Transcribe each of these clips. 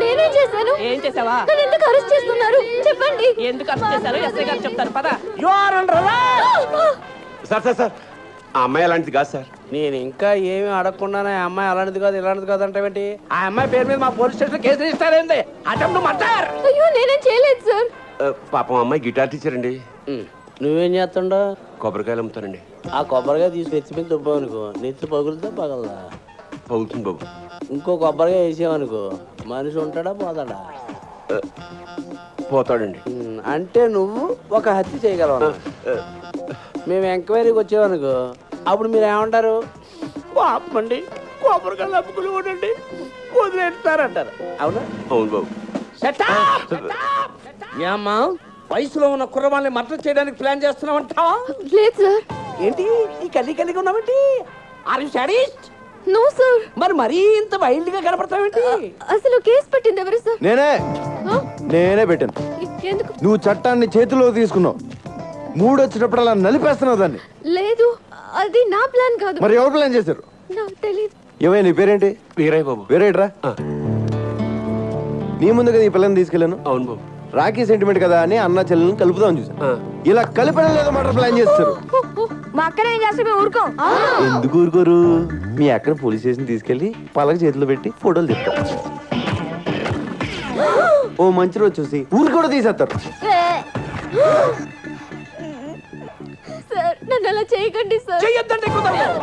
నేనేం చేశాను? ఏం చేసావా? నన్ను ఎందుకు అరెస్ట్ చేస్తున్నారు చెప్పండి. ఎందుకు అరెస్ట్ చేశారు ఎస్ఐ గారు చెప్తారు పద. సార్ సార్ సార్ ఆ అమ్మాయి అలాంటిది కాదు సార్. నేను ఇంకా ఏమీ అడగకుండానే ఆ అమ్మాయి అలాంటిది కాదు ఇలాంటిది కాదు అంటే ఆ అమ్మాయి పేరు మీద మా పోలీస్ స్టేషన్ కేసు రిజిస్టర్ అయింది. Attempt murder. అయ్యో నేనేం చేయలేదు సార్. పాపం అమ్మాయి గిటార్ టీచర్ అండి. నువ్వేం చేస్తుండో? కొబ్బరికాయలు అమ్ముతానండి. ఆ కొబ్బరికాయ తీసి నెత్తిపోయి దుబ్బావనుకో నెత్తి పగులుతా పగలదా? పగులుతుంది బాబు. ఇంకో కొబ్బరికాయ వేసావనుకో మనిషి ఉంటాడా పోతాడా? పోతాడండి. అంటే నువ్వు ఒక హత్య చేయగలవు. మేము ఎంక్వైరీకి వచ్చామనుకో అప్పుడు మీరు ఏమంటారు? పాపండి కొబ్బరికాయలు అమ్ముకుని ఉండండి వదిలేస్తారంటారు. అవునా? అవును బాబు. అమ్మా వయసులో ఉన్న కుర్రవాళ్ళని మర్డర్ చేయడానికి ప్లాన్ చేస్తున్నావంటావా? లేదు సార్. ఏంటి ఈ కలిగి ఉన్నావేంటి? Are you sadist? No sir. మరి ఇంత వైల్డ్ గా కనపడతావేంటి? అసలు కేసు పెట్టింది ఎవరు సార్? నేనే పెట్టాను. ఎందుకు? నువ్వు చట్టాన్ని చేతిలో తీసుకున్నావు. మూడు వచ్చినప్పుడు అలా నలిపేస్తున్నావు దాన్ని. లేదు అది నా ప్లాన్ కాదు. మరి ఎవరు ప్లాన్ చేశారు? నాకు తెలియదు. ఏమైనా నీ పేరేంటి? వీరయ్య బాబు. వేరేట్రా? నీ ముందు కదా ఈ పిల్లని తీసుకెళ్ళాను. అవును బాబు. రాఖీ సెంటిమెంట్ కదా అని అన్న చెల్లెలను కలుపుదామని చూసాను. ఇలా కలిపడం లేదో మాట ప్లాన్ చేస్తారు. మా అక్కడ ఏం చేస్తే ఊరుకో. ఎందుకు ఊరుకోరు? మీ అక్కడ పోలీస్ స్టేషన్ తీసుకెళ్లి పలక చేతిలో పెట్టి ఫోటోలు చెప్తారు. ఓ మంచి రోజు చూసి ఊరు కూడా తీసేస్తారు. సార్ నన్ను అలా చేయకండి సార్. చెయ్యొద్దంటే కుదరదు.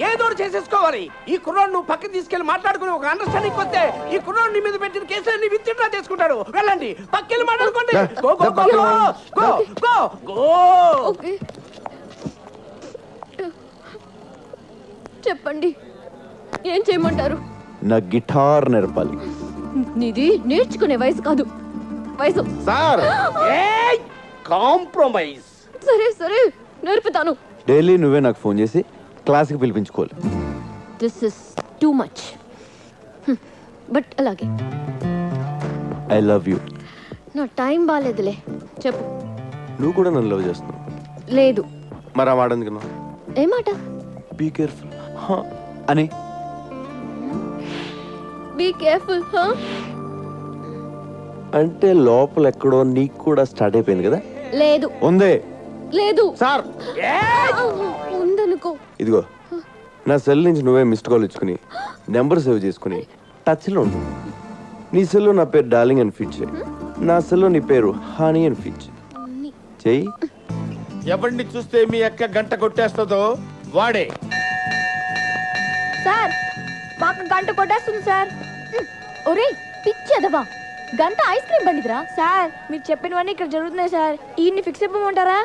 ఏదో చేసేసుకోవాలి. ఈ కుర్రోడు నువ్వు పక్కన తీసుకెళ్లి మాట్లాడుకుని ఒక అండర్స్టాండింగ్ వస్తే ఈ కుర్రోడు నీ మీద పెట్టిన కేసులన్నీ విత్డ్రా చేసుకుంటాడు. వెళ్ళండి పక్కన మాట్లాడుకోండి. Go go go go go go. Okay చెప్పండి ఏం చేయమంటారు? నా గిటార్ నేర్పాలి. నీది నేర్చుకునే వయసు కాదు వయసు. సార్ ఏయ్ కాంప్రమైజ్. సరే సరే నేర్పుతాను. డైలీ నువ్వే నాకు ఫోన్ చేసి క్లాస్కి పిలిపించుకోవాలి. This is too much. But అలాగే ఐ లవ్ యూ. నా టైం బాగాలేదులే చెప్పు. నువ్వు కూడా నన్ను లవ్ చేస్తున్నావు. లేదు. మరి ఆ మాట ఎందుకున్నావు? ఏ మాట? బీ కేర్ఫుల్ అని. Be careful. అంటే లోపల ఎక్కడో నీకు కూడా స్టార్ట్ అయిపోయింది కదా? లేదు. ఉందే. లేదు సార్ ఉందనుకో. ఇదిగో నా సెల్ నుంచి నువ్వే మిస్డ్ కాల్ ఇచ్చుకుని నెంబర్ సేవ్ చేసుకుని టచ్లో ఉండు. నీ సెల్లో నా పేరు డార్లింగ్ అని ఫీడ్ చేయి. నా సెల్లో నీ పేరు హనీ అని ఫీడ్ చెయ్యి. ఎవరిని చూస్తే మీ అక్క గంట కొట్టేస్తుందో వాడే. సార్ మాకు గంట కొట్టేస్తుంది సార్. ఒరే పిచ్చేదవా గంట ఐస్ క్రీమ్ బండిదిరా. సార్ మీరు చెప్పినవన్నీ ఇక్కడ జరుగుతున్నాయి సార్. ఈయన్ని ఫిక్స్ అయిపోమంటారా?